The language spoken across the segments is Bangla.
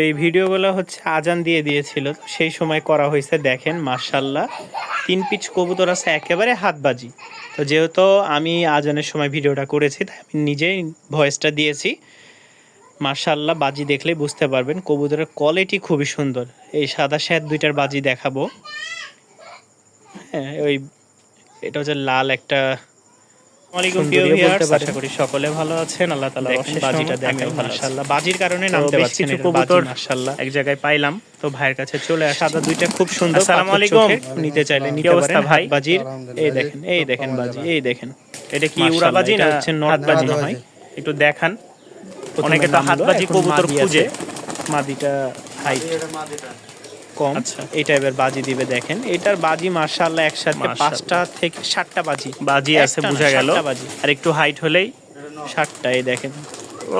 এই ভিডিওগুলো হচ্ছে আজান দিয়ে দিয়েছিল, তো সেই সময় করা হয়েছে। দেখেন মাশাল্লাহ 3 পিচ কবুতর আছে একেবারে হাতবাজি। তো যেহেতু আমি আজানের সময় ভিডিওটা করেছি, তাই আমি নিজেই ভয়েসটা দিয়েছি। মাশাল্লাহ বাজি দেখলেই বুঝতে পারবেন কবুতরের কোয়ালিটি খুবই সুন্দর। এই সাদা শ্যাত দুইটার বাজি দেখাবো। হ্যাঁ, ওই এটা হচ্ছে লাল একটা। ওয়ালাইকুম ভিউয়ার্স, আশা করি সকলে ভালো আছেন। আল্লাহ তাআলার অশেষ বাজিটা দেখেন মাশাআল্লাহ। বাজির কারণে নামতে পারছেন, কিছু কবুতর মাশাআল্লাহ এক জায়গায় পাইলাম, তো ভাইয়ের কাছে চলে আসা। সাদা দুইটা খুব সুন্দর। আসসালামু আলাইকুম। নিতে চাইলে নিতে পারেন ভাই। বাজির এই দেখেন বাজি, এই দেখেন। এটা কি উড়া বাজি না হচ্ছে নট বাজি হয়? একটু দেখান। অনেকে তো হাত বাজি কবুতর খুঁজে। মাদিটা হাইট কম, আচ্ছা এই টাইপের বাজি দিবে। দেখেন এটার বাজি মাশাআল্লাহ একসাথে 5টা থেকে 7টা বাজি আছে, বোঝা গেল। আর একটু হাইট হলেই 7টা। এই দেখেন,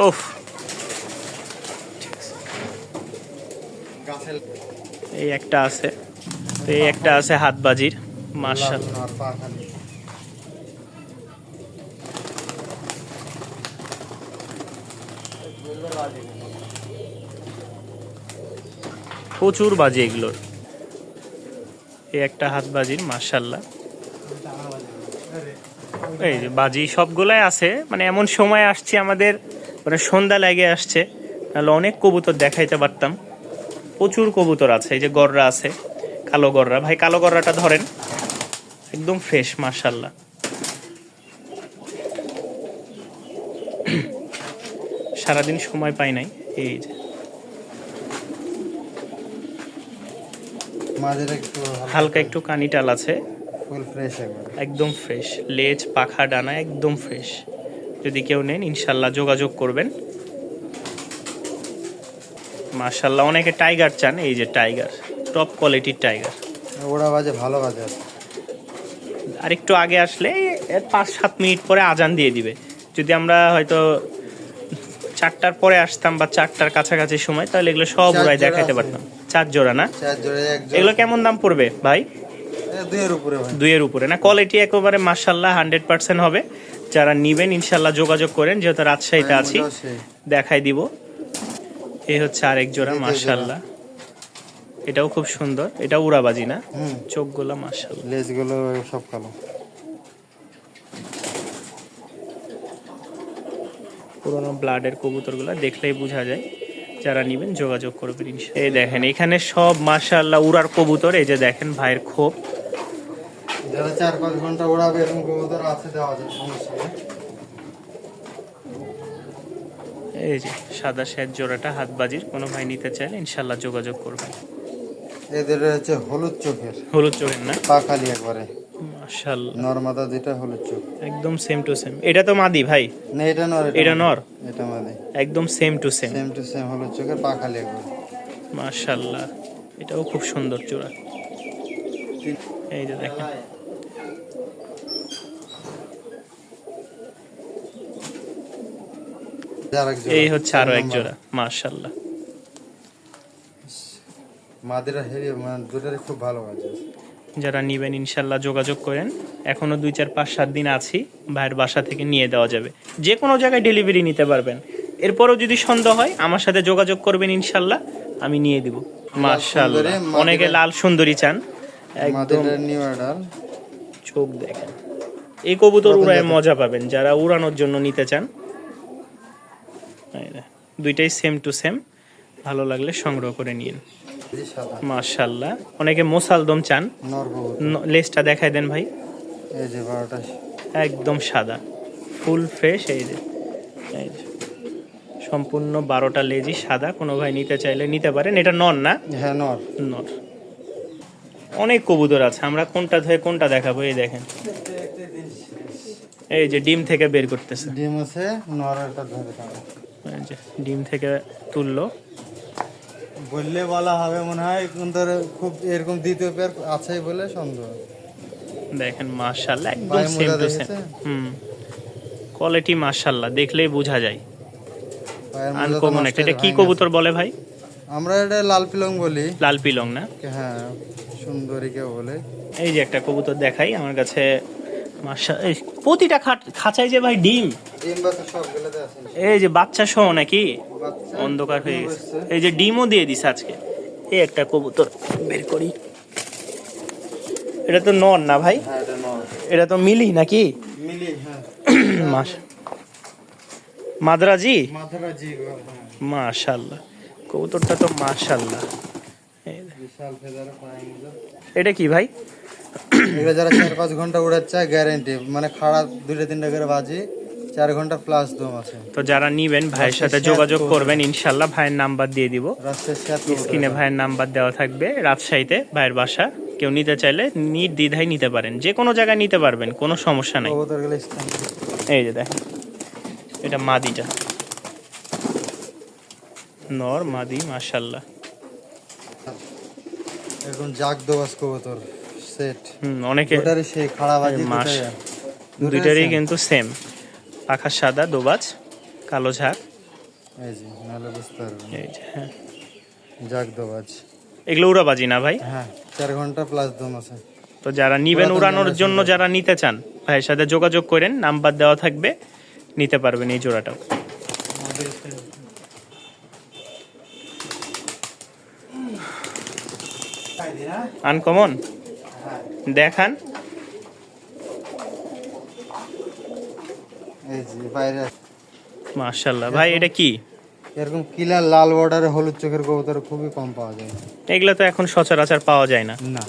ওফ। এই একটা আছে, তো এই একটা আছে হাত বাজির মাশাআল্লাহ। প্রচুর বাজি এগুলোর। এই একটা হাত বাজির মাশাআল্লাহ। এই যে বাজি সবগুলাই আছে, মানে এমন সময় আসছে আমাদের, মানে সন্ধ্যা লেগে আসছে, তাহলে অনেক কবুতর দেখাইতে পারতাম। প্রচুর কবুতর আছে। এই যে গররা আছে, কালো গররা। ভাই কালো গররাটা ধরেন, একদম ফ্রেশ মাশাআল্লাহ। সারাদিন সময় পাই নাই। এই যে হালকা একটু কানি টাল আছে, একদম ফ্রেশ। লেজ পাখা ডানা একদম ফ্রেশ। যদি কেউ নেন ইনশাল্লাহ যোগাযোগ করবেন মাশাল্লাহ। অনেকে টাইগার চান, এই যে টাইগার, টপ কোয়ালিটির টাইগার। ওরা বাজে ভালো বাজে আছে। আর একটু আগে আসলে 5-7 মিনিট পরে আজান দিয়ে দিবে। যদি আমরা হয়তো 4টার পরে আসতাম বা 4টার কাছাকাছি সময়, তাহলে এগুলো সব উড়াই দেখাইতে পারতাম। 4 জোড়া না? 4 জোড়া। এগুলো কেমন দাম পড়বে ভাই? 2 এর উপরে ভাই। 2 এর উপরে না? কোয়ালিটি একেবারে মাশাআল্লাহ 100% হবে। যারা নিবেন ইনশাআল্লাহ যোগাযোগ করেন, যেহেতু রাজশাহীতে আছি দেখাই দিব। এই হচ্ছে আরেক জোড়া মাশাআল্লাহ, এটাও খুব সুন্দর। এটা উড়াবাজি না? চোখগুলো মাশাআল্লাহ, লেজগুলো সব কালো। পুরোনো ব্লাডের কবুতরগুলো দেখলেই বোঝা যায়। যারা নিবেন যোগাযোগ করবেন ইনশাআল্লাহ। এই দেখেন এখানে সব মাশাআল্লাহ উড়ার কবুতর। এই যে দেখেন ভাইয়ের খোপ। যারা 4-5 ঘন্টা উড়াবে এরকম কবুতর আছে, দেওয়া যায়, সমস্যা নেই। এই যে সাদা শ্যাত জোড়াটা হাতবাজির, কোনো ভাই নিতে চাইলে ইনশাআল্লাহ যোগাযোগ করবেন। এদের হচ্ছে হলুদ চোখের। হলুদ চোখের না? পা খালি একবারে মাশাআল্লাহ। নরমাদা যেটা হলুদ চোখ একদম সেম টু সেম। এটা তো মাদি ভাই? না এটা নর। এটা নর? এটা মাদি। একদম same to same. Same to same হলুদ চোখের, পা খালি একবারে মাশাআল্লাহ। এটাও খুব সুন্দর জোড়া। এই যে দেখেন, এই হচ্ছে আরো এক জোড়া মাশাআল্লাহ। মাদিরা হেভি, মানে দুটোরই খুব ভালো আছে। যারা নিবেন ইনশাআল্লাহ যোগাযোগ করেন। এখনো 2-4-5-7 দিন আছি, ভাইয়ের বাসা থেকে নিয়ে দেওয়া যাবে। যে কোনো জায়গায় ডেলিভারি নিতে পারবেন। এরপরও যদি সন্দেহ হয় আমার সাথে যোগাযোগ করবেন ইনশাআল্লাহ, আমি নিয়ে দিব মাশাআল্লাহ। অনেকে লাল সুন্দরী চান, একদম নিউ অর্ডার। চোখ দেখেন। এই কবুতর উড়ায় মজা পাবেন যারা উড়ানোর জন্য নিতে চান। দুইটাই সেম টু সেম, ভালো লাগলে সংগ্রহ করে নিন মাশাআল্লাহ। অনেকে মোসালদম চান, লেজটা দেখাই দেন ভাই। এই যে 12টা একদম সাদা ফুল ফ্রেশ। এই যে সম্পূর্ণ 12টা লেজই সাদা। কোনো ভাই নিতে চাইলে নিতে পারেন। এটা নর না? হ্যাঁ নর। নর। অনেক কবুতর আছে, আমরা কোনটা ধরে কোনটা দেখাবো? এই দেখেন, এই যে ডিম থেকে বের করতেছে। ডিম আছে, নরটা ধরে থাকো। এই যে ডিম থেকে তুললো। বললে বলা হবে মনে হয়, কিন্তু খুব এরকম দ্বিতীয় পেয়ার আছে বলে সন্দেহ। দেখেন মাশাআল্লাহ একদম সেম টু সেম। কোয়ালিটি মাশাআল্লাহ দেখলেই বোঝা যায়। আনকমন একটা। এটা কি কবুতর বলে ভাই? আমরা এটা লাল পিলং বলি। লাল পিলং না? হ্যাঁ, সুন্দরী কেউ বলে। এই যে একটা কবুতর দেখাই, আমার কাছে মাশাআল্লাহ, এই প্রতিটা খাঁচায় যে ভাই ডিম, ডিম বাচ্চা সবগুলোতে আছে। এই যে বাচ্চা সহ নাকি বাচ্চা অন্ধকার হয়ে গেছে, বসছে। এই যে ডিমও দিয়ে দিছে আজকে। এই একটা কবুতর বের করি, এটা তো নর না ভাই? হ্যাঁ এটা নর। এটা তো মিলি নাকি? মিলি, হ্যাঁ। মাস মাদ্রাজি, মাথারাজি, হ্যাঁ। মাশাআল্লাহ, কবুতরটা তো মাশাআল্লাহ। বিশাল ফেদার পাইঙ্গা। এটা কি ভাই? এগুলো যারা 4-5 ঘন্টা উড়াচ্ছে গ্যারান্টি, মানে খাড়া 2-3টা করে বাজি, 4 ঘন্টা প্লাস দম আছে। তো যারা নিবেন ভাইয়ের সাথে যোগাযোগ করবেন ইনশাল্লাহ, ভাইয়ের নাম্বার দিয়ে দিব রাজশাহী সাত স্ক্রিনে, ভাইয়ের নাম্বার দেওয়া থাকবে। রাজশাহীতে ভাইয়ের বাসা, কেউ নিতে চাইলে নির্দ্বিধায় নিতে পারেন, যে কোনো জায়গায় নিতে পারবেন, কোনো সমস্যা নাই। কবুতর গুলো স্থান। এই যে দেখেন, এটা মাদিটা, নর মাদি মাশাআল্লাহ। এখন জাগ দোয়াস কবুতর সেট। অনেকে দুটারই সেই খাড়া বাজি মাস দুটাই। দুইটারই কিন্তু সেম, পাখা সাদা, দোবাজ, কালো ঝাঁক। এই যে নাহলে বুঝতে পারবেন। এই যে হ্যাঁ, জাগ দোয়াজ, এগুলো উড়াবাজি না ভাই? হ্যাঁ 4 ঘন্টা প্লাস দম আছে। তো যারা নিবেন উড়ানোর জন্য, যারা নিতে চান ভাইয়ের সাথে যোগাযোগ করেন, নাম্বার দেওয়া থাকবে, নিতে পারবেন এই জোড়াটাও। আনকমন দেখান। এই যে বাইরে মাশাআল্লাহ ভাই, এটা কি? এরকম কিলার লাল বর্ডারে হলুদ চোখের কবুতর খুবই কম পাওয়া যায়। এগুলো তো এখন সচরাচর পাওয়া যায় না। না।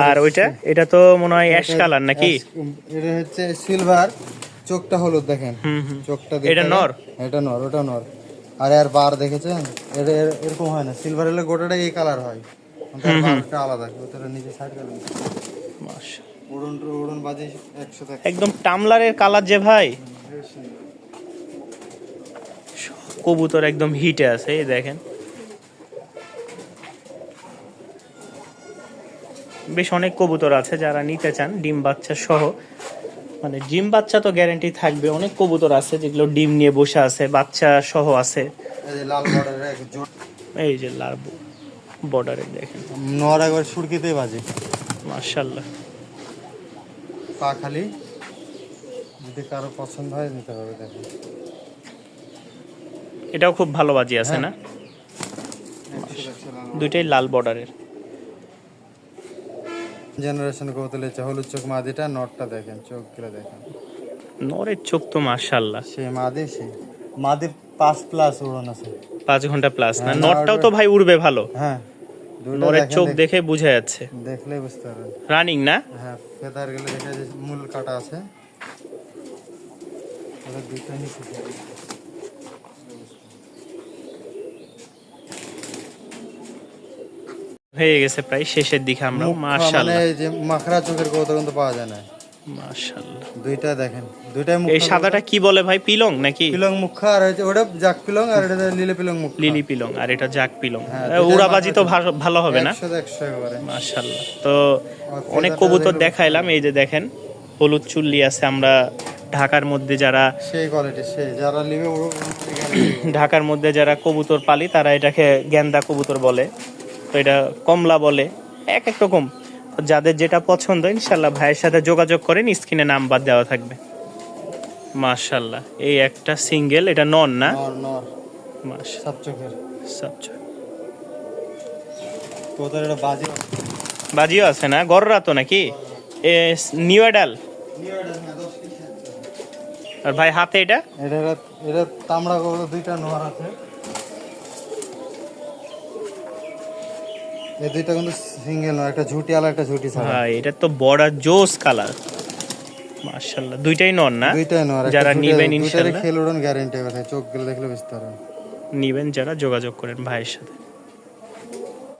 আর ওইটা, এটা তো মনে হয় অ্যাশ কালার নাকি? এটা হচ্ছে সিলভার, চোখটা হলুদ দেখেন। চোখটা এটা নর? এটা নর, ওটা নর। আর এর বার দেখেছেন? এটা এরকম হয় না, সিলভার হলে গোটাটা এই কালার হয়, বারটা আলাদা। কবুতরের নিচে সাইড করে মাশাআল্লাহ, উড়ন উড়ন বাজি 100 একদম টামলারের কালার যে ভাই, কবুতর একদম হিটে আছে। এই দেখেন, বেশ অনেক কবুতর আছে, যারা নিতে চান ডিম বাচ্চা সহ, মানে ডিম বাচ্চা তো গ্যারান্টি থাকবে। অনেক কবুতর আছে যেগুলো ডিম নিয়ে বসে আছে, বাচ্চা সহ আছে। এই যে লাল বর্ডারে এক জোট, এই যে লাল বর্ডারে দেখেন, নর একবার সুরকিতেই বাজে। মাশাআল্লাহ। পা খালি, যদি কারো পছন্দ হয় নিতে হবে। দেখেন এটাও খুব ভালো বাজি আছে না? দুইটাই লাল বর্ডারের। জেনারেশন কবুতর লেছে হলুদ চোখ মাদিটা, নটটা দেখেন, চোখ গুলো দেখেন। নরের চোখ তো মাশাআল্লাহ, সে মাদি, সে মাদির 5 প্লাস উড়ন আছে, 5 ঘন্টা প্লাস না? হ্যাঁ, নরটাও তো ভাই উড়বে ভালো। হ্যাঁ দুটো নরের দেখেন, চোখ দেখে বোঝা যাচ্ছে, দেখলে বুঝতে পারবেন। রানিং না? হ্যাঁ ফেদার গুলো দেখা যায়, মূল কাটা আছে। ওটা দুটো নিচে যাবে। হয়ে গেছে প্রায় শেষের দিকে আমরা। মুখ মানে মাশাআল্লাহ, এই যে মাখরা চোখের কবুতর কিন্তু পাওয়া যায় না। মাশাআল্লাহ। দুইটা দেখেন, দুইটাই মুখ। এই সাদাটা কি বলে ভাই? পিলং নাকি? পিলং মুখা, আর হচ্ছে ওটা জাক পিলং, আর এটা লিলি পিলং মুখ। লিলি পিলং, আর এটা জাক পিলং। হ্যাঁ, উড়াবাজি তো ভালো হবে না? 100 একেবারে। মাশাআল্লাহ। তো অনেক কবুতর দেখাইলাম, এই যে দেখেন হলুদ চুল্লি আছে। আমরা ঢাকার মধ্যে যারা, সেই কোয়ালিটি, সেই যারা নিবে ঢাকার মধ্যে যারা কবুতর পালি, তারা এটাকে গেন্দা কবুতর বলে, তো এটা কমলা বলে, এক এক রকম। তো যাদের যেটা পছন্দ ইনশাল্লাহ ভাইয়ের সাথে যোগাযোগ করেন, স্ক্রিনে নাম্বার দেওয়া থাকবে। মাশাআল্লাহ, এই একটা সিঙ্গেল, এটা নন না? নর নর মাশাআল্লাহ, সব চোখের সবচেয়ে কবুতর। এটা বাজি বাজিও আছে না? গররা তো নাকি? এ নিউ এডাল। আর ভাই হাতে এটা? এটা এটা তামড়া কবুতর, দুইটা নর আছে। এই দুইটা কিন্তু সিঙ্গেল নয়, একটা ঝুটি আলা, একটা ঝুটি ছাড়া। ভাই এটা তো বড় জোস কালার, মাশাআল্লাহ। দুইটাই নন না? দুইটাই নর। যারা নিবেন ইনশাআল্লাহ, খেল উড়ন গ্যারান্টি আছে, চোখ গুলো দেখলে বুঝতে পারবেন। নিবেন যারা, যোগাযোগ করেন ভাইয়ের সাথে।